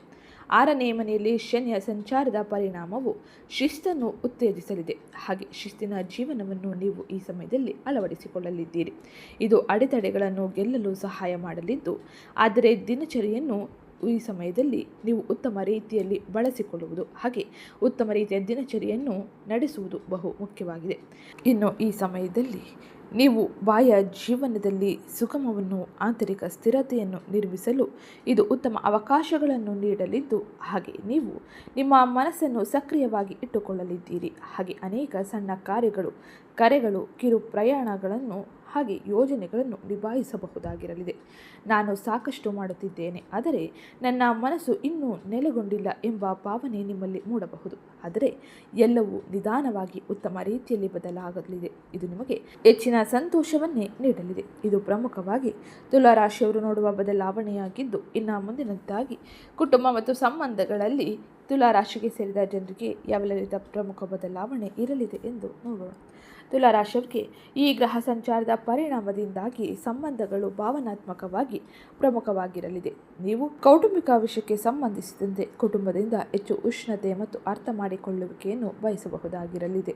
6ನೇ ಮನೆಯಲ್ಲಿ ಶನಿಯ ಸಂಚಾರದ ಪರಿಣಾಮವು ಶಿಸ್ತನ್ನು ಉತ್ತೇಜಿಸಲಿದೆ. ಹಾಗೆ ಶಿಸ್ತಿನ ಜೀವನವನ್ನು ನೀವು ಈ ಸಮಯದಲ್ಲಿ ಅಳವಡಿಸಿಕೊಳ್ಳಲಿದ್ದೀರಿ. ಇದು ಅಡೆತಡೆಗಳನ್ನು ಗೆಲ್ಲಲು ಸಹಾಯ ಮಾಡಲಿದ್ದು, ಆದರೆ ದಿನಚರಿಯನ್ನು ಈ ಸಮಯದಲ್ಲಿ ನೀವು ಉತ್ತಮ ರೀತಿಯಲ್ಲಿ ಬಳಸಿಕೊಳ್ಳುವುದು, ಹಾಗೆ ಉತ್ತಮ ರೀತಿಯ ದಿನಚರಿಯನ್ನು ನಡೆಸುವುದು ಬಹು ಮುಖ್ಯವಾಗಿದೆ. ಇನ್ನು ಈ ಸಮಯದಲ್ಲಿ ನೀವು ಬಾಹ್ಯ ಜೀವನದಲ್ಲಿ ಸುಗಮವನ್ನು, ಆಂತರಿಕ ಸ್ಥಿರತೆಯನ್ನು ನಿರ್ಮಿಸಲು ಇದು ಉತ್ತಮ ಅವಕಾಶಗಳನ್ನು ನೀಡಲಿದ್ದು, ಹಾಗೆ ನೀವು ನಿಮ್ಮ ಮನಸ್ಸನ್ನು ಸಕ್ರಿಯವಾಗಿ ಇಟ್ಟುಕೊಳ್ಳಲಿದ್ದೀರಿ. ಹಾಗೆ ಅನೇಕ ಸಣ್ಣ ಕರೆಗಳು, ಕಿರು ಪ್ರಯಾಣಗಳನ್ನು ಹಾಗೆ ಯೋಜನೆಗಳನ್ನು ನಿಭಾಯಿಸಬಹುದಾಗಿರಲಿದೆ. ನಾನು ಸಾಕಷ್ಟು ಮಾಡುತ್ತಿದ್ದೇನೆ, ಆದರೆ ನನ್ನ ಮನಸ್ಸು ಇನ್ನೂ ನೆಲೆಗೊಂಡಿಲ್ಲ ಎಂಬ ಭಾವನೆ ನಿಮ್ಮಲ್ಲಿ ಮೂಡಬಹುದು. ಆದರೆ ಎಲ್ಲವೂ ನಿಧಾನವಾಗಿ ಉತ್ತಮ ರೀತಿಯಲ್ಲಿ ಬದಲಾಗಲಿದೆ. ಇದು ನಿಮಗೆ ಹೆಚ್ಚಿನ ಸಂತೋಷವನ್ನೇ ನೀಡಲಿದೆ. ಇದು ಪ್ರಮುಖವಾಗಿ ತುಲಾರಾಶಿಯವರು ನೋಡುವ ಬದಲಾವಣೆಯಾಗಿದ್ದು, ಇನ್ನು ಮುಂದಿನದ್ದಾಗಿ ಕುಟುಂಬ ಮತ್ತು ಸಂಬಂಧಗಳಲ್ಲಿ ತುಲಾರಾಶಿಗೆ ಸೇರಿದ ಜನರಿಗೆ ಯಾವೆಲ್ಲ ರೀತಿಯ ಪ್ರಮುಖ ಬದಲಾವಣೆ ಇರಲಿದೆ ಎಂದು ನೋಡೋಣ. ತುಲಾರಾಶಿಯವರಿಗೆ ಈ ಗ್ರಹ ಸಂಚಾರದ ಪರಿಣಾಮದಿಂದಾಗಿ ಸಂಬಂಧಗಳು ಭಾವನಾತ್ಮಕವಾಗಿ ಪ್ರಮುಖವಾಗಿರಲಿದೆ. ನೀವು ಕೌಟುಂಬಿಕ ವಿಷಯಕ್ಕೆ ಸಂಬಂಧಿಸಿದಂತೆ ಕುಟುಂಬದಿಂದ ಹೆಚ್ಚು ಉಷ್ಣತೆ ಮತ್ತು ಅರ್ಥ ಮಾಡಿಕೊಳ್ಳುವಿಕೆಯನ್ನು ಬಯಸಬಹುದಾಗಿರಲಿದೆ.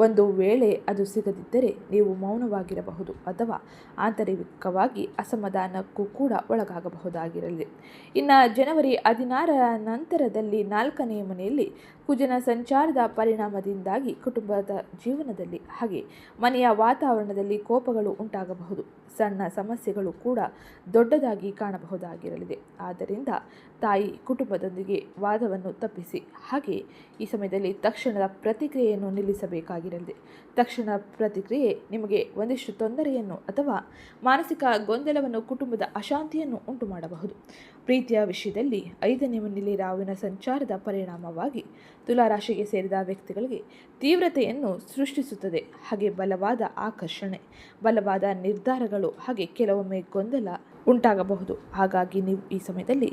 ಒಂದು ವೇಳೆ ಅದು ಸಿಗದಿದ್ದರೆ ನೀವು ಮೌನವಾಗಿರಬಹುದು ಅಥವಾ ಆಂತರಿಕವಾಗಿ ಅಸಮಾಧಾನಕ್ಕೂ ಕೂಡ ಒಳಗಾಗಬಹುದಾಗಿರಲಿದೆ. ಇನ್ನು ಜನವರಿ 16ರ ನಂತರದಲ್ಲಿ 4ನೇ ಮನೆಯಲ್ಲಿ ಕುಜನ ಸಂಚಾರದ ಪರಿಣಾಮದಿಂದಾಗಿ ಕುಟುಂಬದ ಜೀವನದಲ್ಲಿ ಹಾಗೆ ಮನೆಯ ವಾತಾವರಣದಲ್ಲಿ ಕೋಪಗಳು ಉಂಟಾಗಬಹುದು. ಸಣ್ಣ ಸಮಸ್ಯೆಗಳು ಕೂಡ ದೊಡ್ಡದಾಗಿ ಕಾಣಬಹುದಾಗಿರಲಿದೆ. ಆದ್ದರಿಂದ ತಾಯಿ, ಕುಟುಂಬದೊಂದಿಗೆ ವಾದವನ್ನು ತಪ್ಪಿಸಿ. ಹಾಗೆ ಈ ಸಮಯದಲ್ಲಿ ತಕ್ಷಣದ ಪ್ರತಿಕ್ರಿಯೆಯನ್ನು ನಿಲ್ಲಿಸಬೇಕಾಗಿರಲಿದೆ. ತಕ್ಷಣ ಪ್ರತಿಕ್ರಿಯೆ ನಿಮಗೆ ಒಂದಿಷ್ಟು ತೊಂದರೆಯನ್ನು ಅಥವಾ ಮಾನಸಿಕ ಗೊಂದಲವನ್ನು, ಕುಟುಂಬದ ಅಶಾಂತಿಯನ್ನು ಉಂಟು ಮಾಡಬಹುದು. ಪ್ರೀತಿಯ ವಿಷಯದಲ್ಲಿ 5ನೇ ಮನೆಯಲ್ಲಿ ರಾಹುವಿನ ಸಂಚಾರದ ಪರಿಣಾಮವಾಗಿ ತುಲಾರಾಶಿಗೆ ಸೇರಿದ ವ್ಯಕ್ತಿಗಳಿಗೆ ತೀವ್ರತೆಯನ್ನು ಸೃಷ್ಟಿಸುತ್ತದೆ. ಹಾಗೆ ಬಲವಾದ ಆಕರ್ಷಣೆ, ಬಲವಾದ ನಿರ್ಧಾರಗಳು, ಹಾಗೆ ಕೆಲವೊಮ್ಮೆ ಗೊಂದಲ ಉಂಟಾಗಬಹುದು. ಹಾಗಾಗಿ ನೀವು ಈ ಸಮಯದಲ್ಲಿ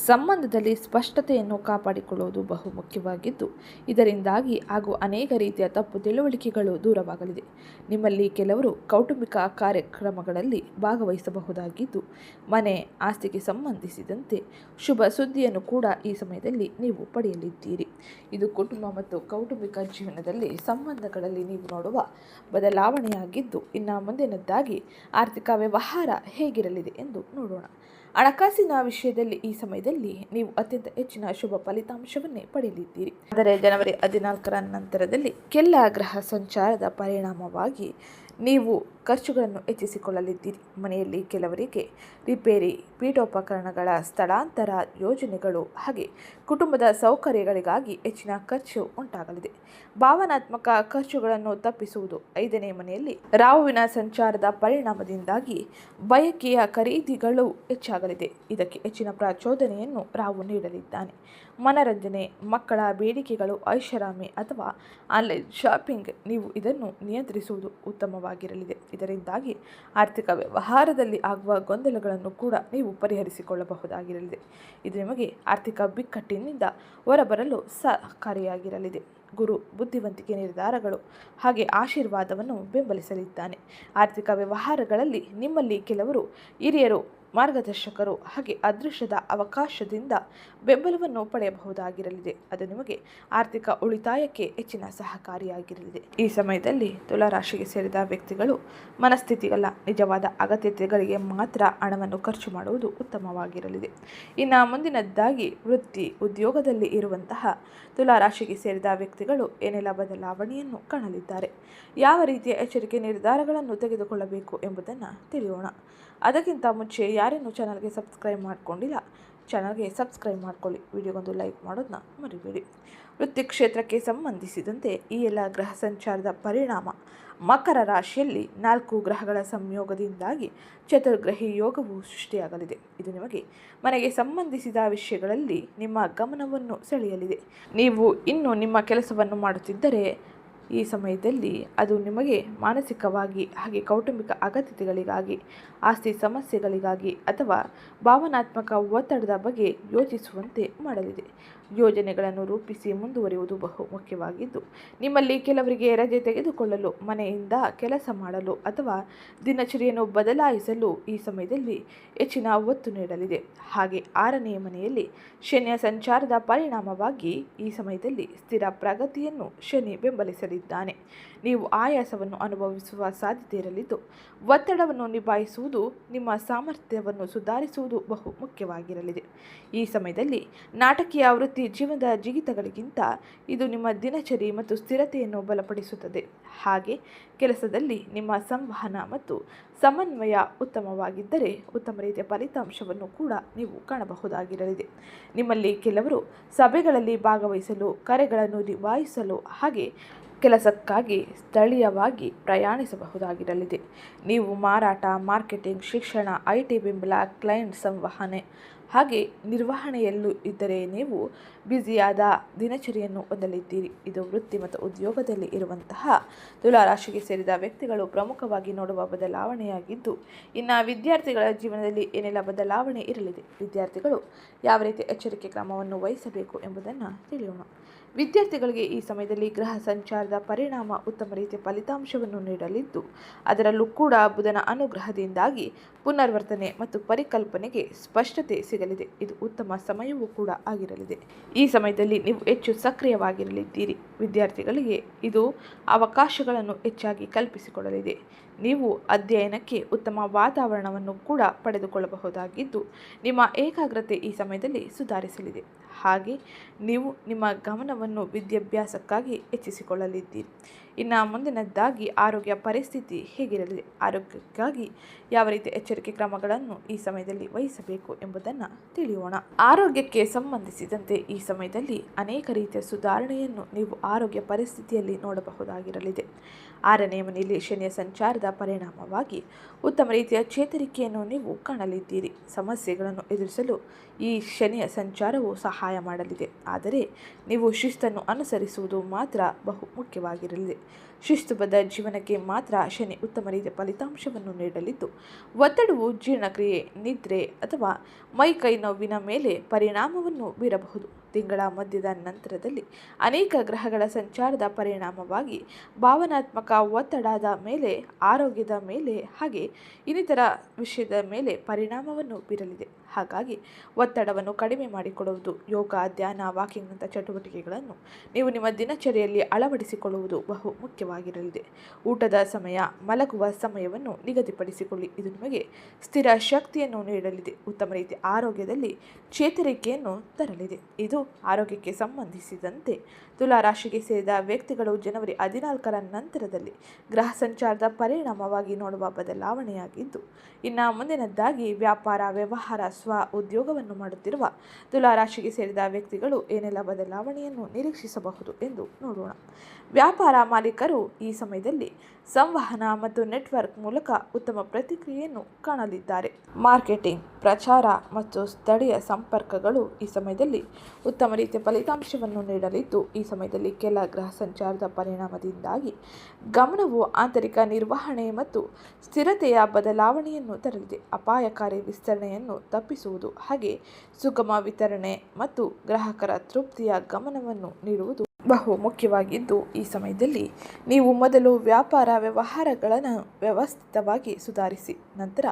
ಸಂಬಂಧದಲ್ಲಿ ಸ್ಪಷ್ಟತೆಯನ್ನು ಕಾಪಾಡಿಕೊಳ್ಳುವುದು ಬಹು ಮುಖ್ಯವಾಗಿದ್ದು, ಇದರಿಂದಾಗಿ ಆಗುವ ಅನೇಕ ರೀತಿಯ ತಪ್ಪು ತಿಳುವಳಿಕೆಗಳು ದೂರವಾಗಲಿದೆ. ನಿಮ್ಮಲ್ಲಿ ಕೆಲವರು ಕೌಟುಂಬಿಕ ಕಾರ್ಯಕ್ರಮಗಳಲ್ಲಿ ಭಾಗವಹಿಸಬಹುದಾಗಿದ್ದು, ಮನೆ, ಆಸ್ತಿಗೆ ಸಂಬಂಧಿಸಿದಂತೆ ಶುಭ ಸುದ್ದಿಯನ್ನು ಕೂಡ ಈ ಸಮಯದಲ್ಲಿ ನೀವು ಪಡೆಯಲಿದ್ದೀರಿ. ಇದು ಕುಟುಂಬ ಮತ್ತು ಕೌಟುಂಬಿಕ ಜೀವನದಲ್ಲಿ ಸಂಬಂಧಗಳಲ್ಲಿ ನೀವು ನೋಡುವ ಬದಲಾವಣೆಯಾಗಿದ್ದು, ಇನ್ನು ಮುಂದಿನದ್ದಾಗಿ ಆರ್ಥಿಕ ವ್ಯವಹಾರ ಹೇಗಿರಲಿದೆ ಎಂದು ನೋಡೋಣ. ಹಣಕಾಸಿನ ವಿಷಯದಲ್ಲಿ ಈ ಸಮಯದಲ್ಲಿ ನೀವು ಅತ್ಯಂತ ಹೆಚ್ಚಿನ ಶುಭ ಫಲಿತಾಂಶವನ್ನೇ ಪಡೆಯಲಿದ್ದೀರಿ. ಆದರೆ ಜನವರಿ 14ರ ನಂತರದಲ್ಲಿ ಕೆಲ ಗ್ರಹ ಸಂಚಾರದ ಪರಿಣಾಮವಾಗಿ ನೀವು ಖರ್ಚುಗಳನ್ನು ಹೆಚ್ಚಿಸಿಕೊಳ್ಳಲಿದ್ದೀರಿ. ಮನೆಯಲ್ಲಿ ಕೆಲವರಿಗೆ ರಿಪೇರಿ, ಪೀಠೋಪಕರಣಗಳ ಸ್ಥಳಾಂತರ ಯೋಜನೆಗಳು ಹಾಗೆ ಕುಟುಂಬದ ಸೌಕರ್ಯಗಳಿಗಾಗಿ ಹೆಚ್ಚಿನ ಖರ್ಚು ಉಂಟಾಗಲಿದೆ. ಭಾವನಾತ್ಮಕ ಖರ್ಚುಗಳನ್ನು ತಪ್ಪಿಸುವುದು. 5ನೇ ಮನೆಯಲ್ಲಿ ರಾಹುವಿನ ಸಂಚಾರದ ಪರಿಣಾಮದಿಂದಾಗಿ ಬಯಕೆಯ ಖರೀದಿಗಳು ಹೆಚ್ಚಾಗಲಿದೆ. ಇದಕ್ಕೆ ಹೆಚ್ಚಿನ ಪ್ರಚೋದನೆಯನ್ನು ರಾಹು ನೀಡಲಿದ್ದಾನೆ. ಮನರಂಜನೆ, ಮಕ್ಕಳ ಬೇಡಿಕೆಗಳು, ಐಷಾರಾಮಿ ಅಥವಾ ಆನ್ಲೈನ್ ಶಾಪಿಂಗ್, ನೀವು ಇದನ್ನು ನಿಯಂತ್ರಿಸುವುದು ಉತ್ತಮವಾಗಿರಲಿದೆ. ಇದರಿಂದಾಗಿ ಆರ್ಥಿಕ ವ್ಯವಹಾರದಲ್ಲಿ ಆಗುವ ಗೊಂದಲಗಳನ್ನು ಕೂಡ ನೀವು ಪರಿಹರಿಸಿಕೊಳ್ಳಬಹುದಾಗಿರಲಿದೆ. ಇದು ನಿಮಗೆ ಆರ್ಥಿಕ ಬಿಕ್ಕಟ್ಟಿನಿಂದ ಹೊರಬರಲು ಸಹಕಾರಿಯಾಗಿರಲಿದೆ. ಗುರು ಬುದ್ಧಿವಂತಿಕೆ, ನಿರ್ಧಾರಗಳು ಹಾಗೆ ಆಶೀರ್ವಾದವನ್ನು ಬೆಂಬಲಿಸಲಿದ್ದಾನೆ. ಆರ್ಥಿಕ ವ್ಯವಹಾರಗಳಲ್ಲಿ ನಿಮ್ಮಲ್ಲಿ ಕೆಲವರು ಹಿರಿಯರು, ಮಾರ್ಗದರ್ಶಕರು ಹಾಗೆ ಅದೃಷ್ಟದ ಅವಕಾಶದಿಂದ ಬೆಂಬಲವನ್ನು ಪಡೆಯಬಹುದಾಗಿರಲಿದೆ. ಅದು ನಿಮಗೆ ಆರ್ಥಿಕ ಉಳಿತಾಯಕ್ಕೆ ಹೆಚ್ಚಿನ ಸಹಕಾರಿಯಾಗಿರಲಿದೆ. ಈ ಸಮಯದಲ್ಲಿ ತುಲಾರಾಶಿಗೆ ಸೇರಿದ ವ್ಯಕ್ತಿಗಳು ಮನಸ್ಥಿತಿಗಲ್ಲ, ನಿಜವಾದ ಅಗತ್ಯತೆಗಳಿಗೆ ಮಾತ್ರ ಹಣವನ್ನು ಖರ್ಚು ಮಾಡುವುದು ಉತ್ತಮವಾಗಿರಲಿದೆ. ಇನ್ನು ಮುಂದಿನದ್ದಾಗಿ ವೃತ್ತಿ ಉದ್ಯೋಗದಲ್ಲಿ ಇರುವಂತಹ ತುಲಾರಾಶಿಗೆ ಸೇರಿದ ವ್ಯಕ್ತಿಗಳು ಏನೆಲ್ಲ ಬದಲಾವಣೆಯನ್ನು ಕಾಣಲಿದ್ದಾರೆ, ಯಾವ ರೀತಿಯ ಎಚ್ಚರಿಕೆ ನಿರ್ಧಾರಗಳನ್ನು ತೆಗೆದುಕೊಳ್ಳಬೇಕು ಎಂಬುದನ್ನು ತಿಳಿಯೋಣ. ಅದಕ್ಕಿಂತ ಮುಂಚೆ ಯಾರೇನು ಚಾನಲ್ಗೆ ಸಬ್ಸ್ಕ್ರೈಬ್ ಮಾಡಿಕೊಂಡಿಲ್ಲ, ಚಾನಲ್ಗೆ ಸಬ್ಸ್ಕ್ರೈಬ್ ಮಾಡ್ಕೊಳ್ಳಿ. ವಿಡಿಯೋಗೊಂದು ಲೈಕ್ ಮಾಡೋದನ್ನ ಮರಿಬೇಡಿ. ವೃತ್ತಿ ಕ್ಷೇತ್ರಕ್ಕೆ ಸಂಬಂಧಿಸಿದಂತೆ ಈ ಎಲ್ಲ ಗ್ರಹ ಸಂಚಾರದ ಪರಿಣಾಮ ಮಕರ ರಾಶಿಯಲ್ಲಿ 4 ಗ್ರಹಗಳ ಸಂಯೋಗದಿಂದಾಗಿ ಚತುರ್ಗ್ರಹಿ ಯೋಗವು ಸೃಷ್ಟಿಯಾಗಲಿದೆ. ಇದು ನಿಮಗೆ ಮನೆಗೆ ಸಂಬಂಧಿಸಿದ ವಿಷಯಗಳಲ್ಲಿ ನಿಮ್ಮ ಗಮನವನ್ನು ಸೆಳೆಯಲಿದೆ. ನೀವು ಇನ್ನು ನಿಮ್ಮ ಕೆಲಸವನ್ನು ಮಾಡುತ್ತಿದ್ದರೆ ಈ ಸಮಯದಲ್ಲಿ ಅದು ನಿಮಗೆ ಮಾನಸಿಕವಾಗಿ ಹಾಗೆ ಕೌಟುಂಬಿಕ ಅಗತ್ಯತೆಗಳಿಗಾಗಿ, ಆಸ್ತಿ ಸಮಸ್ಯೆಗಳಿಗಾಗಿ ಅಥವಾ ಭಾವನಾತ್ಮಕ ಒತ್ತಡದ ಬಗ್ಗೆ ಯೋಚಿಸುವಂತೆ ಮಾಡಲಿದೆ. ಯೋಜನೆಗಳನ್ನು ರೂಪಿಸಿ ಮುಂದುವರಿಯುವುದು ಬಹು ಮುಖ್ಯವಾಗಿದ್ದು, ನಿಮ್ಮಲ್ಲಿ ಕೆಲವರಿಗೆ ರಜೆ ತೆಗೆದುಕೊಳ್ಳಲು, ಮನೆಯಿಂದ ಕೆಲಸ ಮಾಡಲು ಅಥವಾ ದಿನಚರಿಯನ್ನು ಬದಲಾಯಿಸಲು ಈ ಸಮಯದಲ್ಲಿ ಹೆಚ್ಚಿನ ಒತ್ತು ನೀಡಲಿದೆ. ಹಾಗೆ 6ನೇ ಮನೆಯಲ್ಲಿ ಶನಿಯ ಸಂಚಾರದ ಪರಿಣಾಮವಾಗಿ ಈ ಸಮಯದಲ್ಲಿ ಸ್ಥಿರ ಪ್ರಗತಿಯನ್ನು ಶನಿ ಬೆಂಬಲಿಸಲಿದ್ದಾನೆ. ನೀವು ಆಯಾಸವನ್ನು ಅನುಭವಿಸುವ ಸಾಧ್ಯತೆ ಇರಲಿದ್ದು, ಒತ್ತಡವನ್ನು ನಿಭಾಯಿಸುವುದು, ನಿಮ್ಮ ಸಾಮರ್ಥ್ಯವನ್ನು ಸುಧಾರಿಸುವುದು ಬಹು ಮುಖ್ಯವಾಗಿರಲಿದೆ. ಈ ಸಮಯದಲ್ಲಿ ನಾಟಕೀಯ ವೃತ್ತಿ ಜೀವನದ ಜಿಗಿತಗಳಿಗಿಂತ ಇದು ನಿಮ್ಮ ದಿನಚರಿ ಮತ್ತು ಸ್ಥಿರತೆಯನ್ನು ಬಲಪಡಿಸುತ್ತದೆ. ಹಾಗೆ ಕೆಲಸದಲ್ಲಿ ನಿಮ್ಮ ಸಂವಹನ ಮತ್ತು ಸಮನ್ವಯ ಉತ್ತಮವಾಗಿದ್ದರೆ ಉತ್ತಮ ರೀತಿಯ ಫಲಿತಾಂಶವನ್ನು ಕೂಡ ನೀವು ಕಾಣಬಹುದಾಗಿರಲಿದೆ. ನಿಮ್ಮಲ್ಲಿ ಕೆಲವರು ಸಭೆಗಳಲ್ಲಿ ಭಾಗವಹಿಸಲು, ಕರೆಗಳನ್ನು ನಿಭಾಯಿಸಲು ಹಾಗೆ ಕೆಲಸಕ್ಕಾಗಿ ಸ್ಥಳೀಯವಾಗಿ ಪ್ರಯಾಣಿಸಬಹುದಾಗಿರಲಿದೆ. ನೀವು ಮಾರಾಟ, ಮಾರ್ಕೆಟಿಂಗ್, ಶಿಕ್ಷಣ, IT ಬೆಂಬಲ, ಕ್ಲೈಂಟ್ ಸಂವಹನೆ ಹಾಗೆ ನಿರ್ವಹಣೆಯಲ್ಲೂ ಇದ್ದರೆ ನೀವು ಬ್ಯುಸಿಯಾದ ದಿನಚರಿಯನ್ನು ಹೊಂದಲಿದ್ದೀರಿ. ಇದು ವೃತ್ತಿ ಮತ್ತು ಉದ್ಯೋಗದಲ್ಲಿ ಇರುವಂತಹ ತುಲಾರಾಶಿಗೆ ಸೇರಿದ ವ್ಯಕ್ತಿಗಳು ಪ್ರಮುಖವಾಗಿ ನೋಡುವ ಬದಲಾವಣೆಯಾಗಿದ್ದು, ಇನ್ನು ವಿದ್ಯಾರ್ಥಿಗಳ ಜೀವನದಲ್ಲಿ ಏನೆಲ್ಲ ಬದಲಾವಣೆ ಇರಲಿದೆ, ವಿದ್ಯಾರ್ಥಿಗಳು ಯಾವ ರೀತಿಯ ಎಚ್ಚರಿಕೆ ಕ್ರಮವನ್ನು ವಹಿಸಬೇಕು ಎಂಬುದನ್ನು ತಿಳಿಯೋಣ. ವಿದ್ಯಾರ್ಥಿಗಳಿಗೆ ಈ ಸಮಯದಲ್ಲಿ ಗ್ರಹ ಸಂಚಾರದ ಪರಿಣಾಮ ಉತ್ತಮ ರೀತಿಯ ಫಲಿತಾಂಶವನ್ನು ನೀಡಲಿದ್ದು, ಅದರಲ್ಲೂ ಕೂಡ ಬುಧನ ಅನುಗ್ರಹದಿಂದಾಗಿ ಪುನರ್ವರ್ತನೆ ಮತ್ತು ಪರಿಕಲ್ಪನೆಗೆ ಸ್ಪಷ್ಟತೆ ಸಿಗಲಿದೆ. ಇದು ಉತ್ತಮ ಸಮಯವೂ ಕೂಡ ಆಗಿರಲಿದೆ. ಈ ಸಮಯದಲ್ಲಿ ನೀವು ಹೆಚ್ಚು ಸಕ್ರಿಯವಾಗಿರಲಿದ್ದೀರಿ. ವಿದ್ಯಾರ್ಥಿಗಳಿಗೆ ಇದು ಅವಕಾಶಗಳನ್ನು ಹೆಚ್ಚಾಗಿ ಕಲ್ಪಿಸಿಕೊಡಲಿದೆ. ನೀವು ಅಧ್ಯಯನಕ್ಕೆ ಉತ್ತಮ ವಾತಾವರಣವನ್ನು ಕೂಡ ಪಡೆದುಕೊಳ್ಳಬಹುದಾಗಿದ್ದು, ನಿಮ್ಮ ಏಕಾಗ್ರತೆ ಈ ಸಮಯದಲ್ಲಿ ಸುಧಾರಿಸಲಿದೆ. ಹಾಗೆ ನೀವು ನಿಮ್ಮ ಗಮನವನ್ನು ವಿದ್ಯಾಭ್ಯಾಸಕ್ಕಾಗಿ ಹೆಚ್ಚಿಸಿಕೊಳ್ಳಲಿದ್ದೀರಿ. ಇನ್ನು ಮುಂದಿನದ್ದಾಗಿ ಆರೋಗ್ಯ ಪರಿಸ್ಥಿತಿ ಹೇಗಿರಲಿದೆ, ಆರೋಗ್ಯಕ್ಕಾಗಿ ಯಾವ ರೀತಿಯ ಎಚ್ಚರಿಕೆ ಕ್ರಮಗಳನ್ನು ಈ ಸಮಯದಲ್ಲಿ ವಹಿಸಬೇಕು ಎಂಬುದನ್ನು ತಿಳಿಯೋಣ. ಆರೋಗ್ಯಕ್ಕೆ ಸಂಬಂಧಿಸಿದಂತೆ ಈ ಸಮಯದಲ್ಲಿ ಅನೇಕ ರೀತಿಯ ಸುಧಾರಣೆಯನ್ನು ನೀವು ಆರೋಗ್ಯ ಪರಿಸ್ಥಿತಿಯಲ್ಲಿ ನೋಡಬಹುದಾಗಿರಲಿದೆ. 6ನೇ ಮನೆಯಲ್ಲಿ ಶನಿಯ ಸಂಚಾರದ ಪರಿಣಾಮವಾಗಿ ಉತ್ತಮ ರೀತಿಯ ಚೇತರಿಕೆಯನ್ನು ನೀವು ಕಾಣಲಿದ್ದೀರಿ. ಸಮಸ್ಯೆಗಳನ್ನು ಎದುರಿಸಲು ಈ ಶನಿಯ ಸಂಚಾರವು ಸಹಾಯ ಮಾಡಲಿದೆ. ಆದರೆ ನೀವು ಶಿಸ್ತನ್ನು ಅನುಸರಿಸುವುದು ಮಾತ್ರ ಬಹು ಮುಖ್ಯವಾಗಿರಲಿದೆ. ಶಿಸ್ತುಬದ್ಧ ಜೀವನಕ್ಕೆ ಮಾತ್ರ ಶನಿ ಉತ್ತಮ ರೀತಿಯ ಫಲಿತಾಂಶವನ್ನು ನೀಡಲಿದ್ದು, ಒತ್ತಡವು ಜೀರ್ಣಕ್ರಿಯೆ, ನಿದ್ರೆ ಅಥವಾ ಮೈಕೈ ನೋವಿನ ಮೇಲೆ ಪರಿಣಾಮವನ್ನು ಬೀರಬಹುದು. ತಿಂಗಳ ಮಧ್ಯದ ನಂತರದಲ್ಲಿ ಅನೇಕ ಗ್ರಹಗಳ ಸಂಚಾರದ ಪರಿಣಾಮವಾಗಿ ಭಾವನಾತ್ಮಕ ಒತ್ತಡದ ಮೇಲೆ, ಆರೋಗ್ಯದ ಮೇಲೆ ಹಾಗೆ ಇನ್ನಿತರ ವಿಷಯದ ಮೇಲೆ ಪರಿಣಾಮವನ್ನು ಬೀರಲಿದೆ. ಹಾಗಾಗಿ ಒತ್ತಡವನ್ನು ಕಡಿಮೆ ಮಾಡಿಕೊಳ್ಳುವುದು, ಯೋಗ, ಧ್ಯಾನ, ವಾಕಿಂಗ್ನಂಥ ಚಟುವಟಿಕೆಗಳನ್ನು ನೀವು ನಿಮ್ಮ ದಿನಚರಿಯಲ್ಲಿ ಅಳವಡಿಸಿಕೊಳ್ಳುವುದು ಬಹು ಮುಖ್ಯವಾಗಿರಲಿದೆ. ಊಟದ ಸಮಯ, ಮಲಗುವ ಸಮಯವನ್ನು ನಿಗದಿಪಡಿಸಿಕೊಳ್ಳಿ. ಇದು ನಿಮಗೆ ಸ್ಥಿರ ಶಕ್ತಿಯನ್ನು ನೀಡಲಿದೆ. ಉತ್ತಮ ರೀತಿಯ ಆರೋಗ್ಯದಲ್ಲಿ ಚೇತರಿಕೆಯನ್ನು ತರಲಿದೆ. ಇದು ಆರೋಗ್ಯಕ್ಕೆ ಸಂಬಂಧಿಸಿದಂತೆ ತುಲಾ ರಾಶಿಗೆ ಸೇರಿದ ವ್ಯಕ್ತಿಗಳು ಜನವರಿ 14ರ ನಂತರದಲ್ಲಿ ಗ್ರಹ ಸಂಚಾರದ ಪರಿಣಾಮವಾಗಿ ನೋಡುವ ಬದಲಾವಣೆಯಾಗಿದ್ದು, ಇನ್ನು ಮುಂದಿನದ್ದಾಗಿ ವ್ಯಾಪಾರ, ವ್ಯವಹಾರ, ಉದ್ಯೋಗವನ್ನು ಮಾಡುತ್ತಿರುವ ತುಲಾ ರಾಶಿಗೆ ಸೇರಿದ ವ್ಯಕ್ತಿಗಳು ಏನೆಲ್ಲ ಬದಲಾವಣೆಯನ್ನು ನಿರೀಕ್ಷಿಸಬಹುದು ಎಂದು ನೋಡೋಣ. ವ್ಯಾಪಾರ ಮಾಲೀಕರು ಈ ಸಮಯದಲ್ಲಿ ಸಂವಹನ ಮತ್ತು ನೆಟ್ವರ್ಕ್ ಮೂಲಕ ಉತ್ತಮ ಪ್ರತಿಕ್ರಿಯೆಯನ್ನು ಕಾಣಲಿದ್ದಾರೆ. ಮಾರ್ಕೆಟಿಂಗ್, ಪ್ರಚಾರ ಮತ್ತು ಸ್ಥಳೀಯ ಸಂಪರ್ಕಗಳು ಈ ಸಮಯದಲ್ಲಿ ಉತ್ತಮ ರೀತಿಯ ಫಲಿತಾಂಶವನ್ನು ನೀಡಲಿದ್ದು, ಈ ಸಮಯದಲ್ಲಿ ಕೆಲ ಗ್ರಹ ಸಂಚಾರದ ಪರಿಣಾಮದಿಂದಾಗಿ ಗಮನವು ಆಂತರಿಕ ನಿರ್ವಹಣೆ ಮತ್ತು ಸ್ಥಿರತೆಯ ಬದಲಾವಣೆಯನ್ನು ತರಲಿದೆ. ಅಪಾಯಕಾರಿ ವಿಸ್ತರಣೆಯನ್ನು ತಪ್ಪಿಸುವುದು ಹಾಗೆ ಸುಗಮ ವಿತರಣೆ ಮತ್ತು ಗ್ರಾಹಕರ ತೃಪ್ತಿಯ ಗಮನವನ್ನು ನೀಡುವುದು ಬಹು ಮುಖ್ಯವಾಗಿದ್ದು, ಈ ಸಮಯದಲ್ಲಿ ನೀವು ಮೊದಲು ವ್ಯಾಪಾರ ವ್ಯವಹಾರಗಳನ್ನು ವ್ಯವಸ್ಥಿತವಾಗಿ ಸುಧಾರಿಸಿ ನಂತರ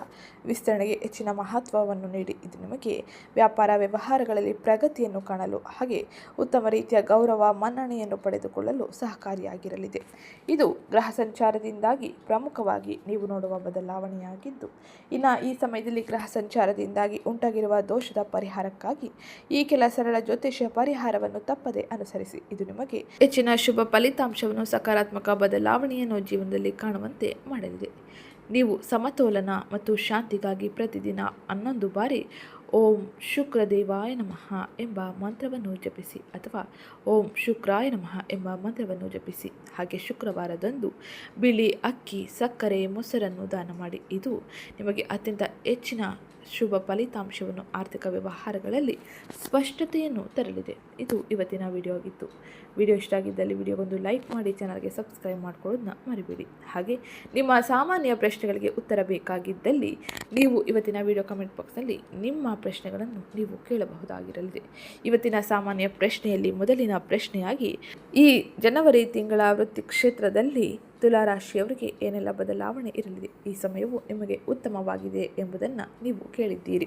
ವಿಸ್ತರಣೆಗೆ ಹೆಚ್ಚಿನ ಮಹತ್ವವನ್ನು ನೀಡಿ. ಇದು ನಿಮಗೆ ವ್ಯಾಪಾರ ವ್ಯವಹಾರಗಳಲ್ಲಿ ಪ್ರಗತಿಯನ್ನು ಕಾಣಲು ಹಾಗೆ ಉತ್ತಮ ರೀತಿಯ ಗೌರವ, ಮನ್ನಣೆಯನ್ನು ಪಡೆದುಕೊಳ್ಳಲು ಸಹಕಾರಿಯಾಗಿರಲಿದೆ. ಇದು ಗ್ರಹ ಸಂಚಾರದಿಂದಾಗಿ ಪ್ರಮುಖವಾಗಿ ನೀವು ನೋಡುವ ಬದಲಾವಣೆಯಾಗಿದ್ದು, ಇನ್ನು ಈ ಸಮಯದಲ್ಲಿ ಗ್ರಹ ಸಂಚಾರದಿಂದಾಗಿ ಉಂಟಾಗಿರುವ ದೋಷದ ಪರಿಹಾರಕ್ಕಾಗಿ ಈ ಕೆಲ ಸರಳ ಜ್ಯೋತಿಷ್ಯ ಪರಿಹಾರವನ್ನು ತಪ್ಪದೆ ಅನುಸರಿಸಿ. ಇದು ನಿಮಗೆ ಹೆಚ್ಚಿನ ಶುಭ ಫಲಿತಾಂಶವನ್ನು, ಸಕಾರಾತ್ಮಕ ಬದಲಾವಣೆಯನ್ನು ಜೀವನದಲ್ಲಿ ಕಾಣುವಂತೆ ಮಾಡಲಿದೆ. ನೀವು ಸಮತೋಲನ ಮತ್ತು ಶಾಂತಿಗಾಗಿ ಪ್ರತಿದಿನ 11 ಬಾರಿ ಓಂ ಶುಕ್ರದೇವಾಯ ನಮಃ ಎಂಬ ಮಂತ್ರವನ್ನು ಜಪಿಸಿ ಅಥವಾ ಓಂ ಶುಕ್ರಾಯ ನಮಃ ಎಂಬ ಮಂತ್ರವನ್ನು ಜಪಿಸಿ. ಹಾಗೆ ಶುಕ್ರವಾರದಂದು ಬಿಳಿ ಅಕ್ಕಿ, ಸಕ್ಕರೆ, ಮೊಸರನ್ನು ದಾನ ಮಾಡಿ. ಇದು ನಿಮಗೆ ಅತ್ಯಂತ ಹೆಚ್ಚಿನ ಶುಭ ಫಲಿತಾಂಶವನ್ನು, ಆರ್ಥಿಕ ವ್ಯವಹಾರಗಳಲ್ಲಿ ಸ್ಪಷ್ಟತೆಯನ್ನು ತರಲಿದೆ. ಇದು ಇವತ್ತಿನ ವಿಡಿಯೋ ಆಗಿತ್ತು. ವಿಡಿಯೋ ಇಷ್ಟ ಆಗಿದ್ದಲ್ಲಿ ವಿಡಿಯೋಗೊಂದು ಲೈಕ್ ಮಾಡಿ, ಚಾನಲ್ಗೆ ಸಬ್ಸ್ಕ್ರೈಬ್ ಮಾಡ್ಕೊಳ್ಳೋದನ್ನ ಮರಿಬೇಡಿ. ಹಾಗೆ ನಿಮ್ಮ ಸಾಮಾನ್ಯ ಪ್ರಶ್ನೆಗಳಿಗೆ ಉತ್ತರ ಬೇಕಾಗಿದ್ದಲ್ಲಿ ನೀವು ಇವತ್ತಿನ ವಿಡಿಯೋ ಕಮೆಂಟ್ ಬಾಕ್ಸ್ನಲ್ಲಿ ನಿಮ್ಮ ಪ್ರಶ್ನೆಗಳನ್ನು ನೀವು ಕೇಳಬಹುದಾಗಿರಲಿದೆ. ಇವತ್ತಿನ ಸಾಮಾನ್ಯ ಪ್ರಶ್ನೆಯಲ್ಲಿ ಮೊದಲಿನ ಪ್ರಶ್ನೆಯಾಗಿ, ಈ ಜನವರಿ ತಿಂಗಳ ವೃತ್ತಿ ಕ್ಷೇತ್ರದಲ್ಲಿ ತುಲಾ ರಾಶಿಯವರಿಗೆ ಏನೆಲ್ಲ ಬದಲಾವಣೆ ಇರಲಿದೆ? ಈ ಸಮಯವು ನಿಮಗೆ ಉತ್ತಮವಾಗಿದೆ ಎಂಬುದನ್ನು ನೀವು ಕೇಳಿದ್ದೀರಿ.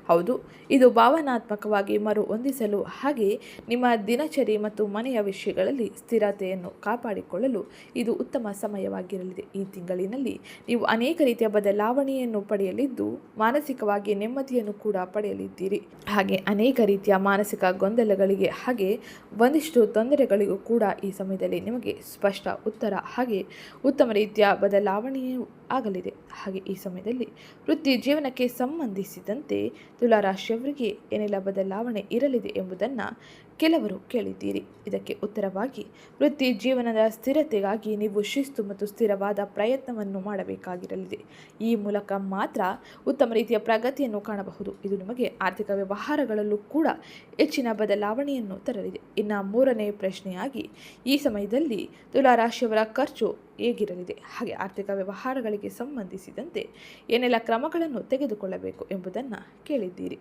ಹೌದು, ಇದು ಭಾವನಾತ್ಮಕವಾಗಿ ಹೊಂದಿಸಲು ಹಾಗೆ ನಿಮ್ಮ ದಿನಚರಿ ಮತ್ತು ಮನೆಯ ವಿಷಯಗಳಲ್ಲಿ ಸ್ಥಿರತೆಯನ್ನು ಕಾಪಾಡಿಕೊಳ್ಳಲು ಇದು ಉತ್ತಮ ಸಮಯವಾಗಿರಲಿದೆ. ಈ ತಿಂಗಳಿನಲ್ಲಿ ನೀವು ಅನೇಕ ರೀತಿಯ ಬದಲಾವಣೆಯನ್ನು ಪಡೆಯಲಿದ್ದು, ಮಾನಸಿಕವಾಗಿ ನೆಮ್ಮದಿಯನ್ನು ಕೂಡ ಪಡೆಯಲಿದ್ದೀರಿ. ಹಾಗೆ ಅನೇಕ ರೀತಿಯ ಮಾನಸಿಕ ಗೊಂದಲಗಳಿಗೆ ಹಾಗೆ ಒಂದಿಷ್ಟು ತೊಂದರೆಗಳಿಗೂ ಕೂಡ ಈ ಸಮಯದಲ್ಲಿ ನಿಮಗೆ ಸ್ಪಷ್ಟ ಉತ್ತರ ಹಾಗೆ ಉತ್ತಮ ರೀತಿಯ ಬದಲಾವಣೆಯೂ ಆಗಲಿದೆ. ಹಾಗೆ ಈ ಸಮಯದಲ್ಲಿ ವೃತ್ತಿ ಜೀವನಕ್ಕೆ ಸಂಬಂಧಿಸಿದಂತೆ ತುಲಾ ರಾಶಿಯವರಿಗೆ ಏನೆಲ್ಲ ಬದಲಾವಣೆ ಇರಲಿದೆ ಎಂಬುದನ್ನು ಕೆಲವರು ಕೇಳಿದ್ದೀರಿ. ಇದಕ್ಕೆ ಉತ್ತರವಾಗಿ, ವೃತ್ತಿ ಜೀವನದ ಸ್ಥಿರತೆಗಾಗಿ ನೀವು ಶಿಸ್ತು ಮತ್ತು ಸ್ಥಿರವಾದ ಪ್ರಯತ್ನವನ್ನು ಮಾಡಬೇಕಾಗಿರಲಿದೆ. ಈ ಮೂಲಕ ಮಾತ್ರ ಉತ್ತಮ ರೀತಿಯ ಪ್ರಗತಿಯನ್ನು ಕಾಣಬಹುದು. ಇದು ನಿಮಗೆ ಆರ್ಥಿಕ ವ್ಯವಹಾರಗಳಲ್ಲೂ ಕೂಡ ಹೆಚ್ಚಿನ ಬದಲಾವಣೆಯನ್ನು ತರಲಿದೆ. ಇನ್ನು ಮೂರನೇ ಪ್ರಶ್ನೆಯಾಗಿ, ಈ ಸಮಯದಲ್ಲಿ ತುಲಾ ರಾಶಿಯವರ ಖರ್ಚು ಹೇಗಿರಲಿದೆ ಹಾಗೆ ಆರ್ಥಿಕ ವ್ಯವಹಾರಗಳಿಗೆ ಸಂಬಂಧಿಸಿದಂತೆ ಏನೆಲ್ಲ ಕ್ರಮಗಳನ್ನು ತೆಗೆದುಕೊಳ್ಳಬೇಕು ಎಂಬುದನ್ನು ಕೇಳಿದ್ದೀರಿ.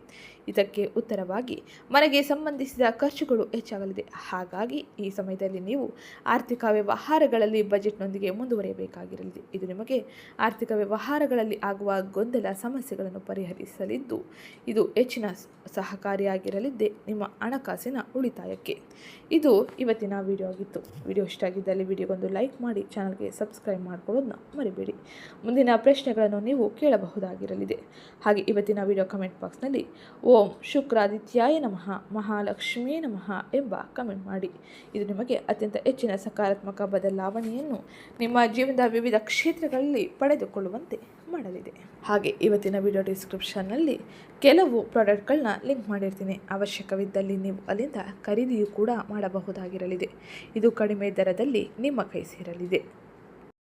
ಇದಕ್ಕೆ ಉತ್ತರವಾಗಿ, ಮನೆಗೆ ಸಂಬಂಧಿಸಿದ ಖರ್ಚುಗಳು ಹೆಚ್ಚಾಗಲಿದೆ. ಹಾಗಾಗಿ ಈ ಸಮಯದಲ್ಲಿ ನೀವು ಆರ್ಥಿಕ ವ್ಯವಹಾರಗಳಲ್ಲಿ ಬಜೆಟ್ನೊಂದಿಗೆ ಮುಂದುವರಿಯಬೇಕಾಗಿರಲಿದೆ. ಇದು ನಿಮಗೆ ಆರ್ಥಿಕ ವ್ಯವಹಾರಗಳಲ್ಲಿ ಆಗುವ ಗೊಂದಲ ಸಮಸ್ಯೆಗಳನ್ನು ಪರಿಹರಿಸಲಿದ್ದು, ಇದು ಹೆಚ್ಚಿನ ಸಹಕಾರಿಯಾಗಿರಲಿದೆ ನಿಮ್ಮ ಹಣಕಾಸಿನ ಉಳಿತಾಯಕ್ಕೆ. ಇದು ಇವತ್ತಿನ ವಿಡಿಯೋ ಆಗಿತ್ತು. ವಿಡಿಯೋ ಇಷ್ಟ ಆಗಿದ್ದಲ್ಲಿ ವಿಡಿಯೋಗೊಂದು ಲೈಕ್ ಮಾಡಿ, ಚಾನಲ್ಗೆ ಸಬ್ಸ್ಕ್ರೈಬ್ ಮಾಡ್ಕೊಳ್ಳೋದನ್ನ ಮರಿಬೇಡಿ. ಮುಂದಿನ ಪ್ರಶ್ನೆಗಳನ್ನು ನೀವು ಕೇಳಬಹುದಾಗಿರಲಿದೆ. ಹಾಗೆ ಇವತ್ತಿನ ವಿಡಿಯೋ ಕಮೆಂಟ್ ಬಾಕ್ಸ್ನಲ್ಲಿ ಓಂ ಶುಕ್ರಾದಿತ್ಯಾಯ ನಮಃ, ಮಹಾಲಕ್ಷ್ಮೀ ನಮಃ ಎಂಬ ಕಮೆಂಟ್ ಮಾಡಿ. ಇದು ನಿಮಗೆ ಅತ್ಯಂತ ಹೆಚ್ಚಿನ ಸಕಾರಾತ್ಮಕ ಬದಲಾವಣೆಯನ್ನು ನಿಮ್ಮ ಜೀವನದ ವಿವಿಧ ಕ್ಷೇತ್ರಗಳಲ್ಲಿ ಪಡೆದುಕೊಳ್ಳುವಂತೆ ಮಾಡಲಿದೆ. ಹಾಗೆ ಇವತ್ತಿನ ವಿಡಿಯೋ ಡಿಸ್ಕ್ರಿಪ್ಷನ್ನಲ್ಲಿ ಕೆಲವು ಪ್ರಾಡಕ್ಟ್ಗಳನ್ನ ಲಿಂಕ್ ಮಾಡಿರ್ತೀನಿ. ಅವಶ್ಯಕವಿದ್ದಲ್ಲಿ ನೀವು ಅಲ್ಲಿಂದ ಖರೀದಿಯೂ ಕೂಡ ಮಾಡಬಹುದಾಗಿರಲಿದೆ. ಇದು ಕಡಿಮೆ ದರದಲ್ಲಿ ನಿಮ್ಮ ಕೈ ಸೇರಲಿದೆ.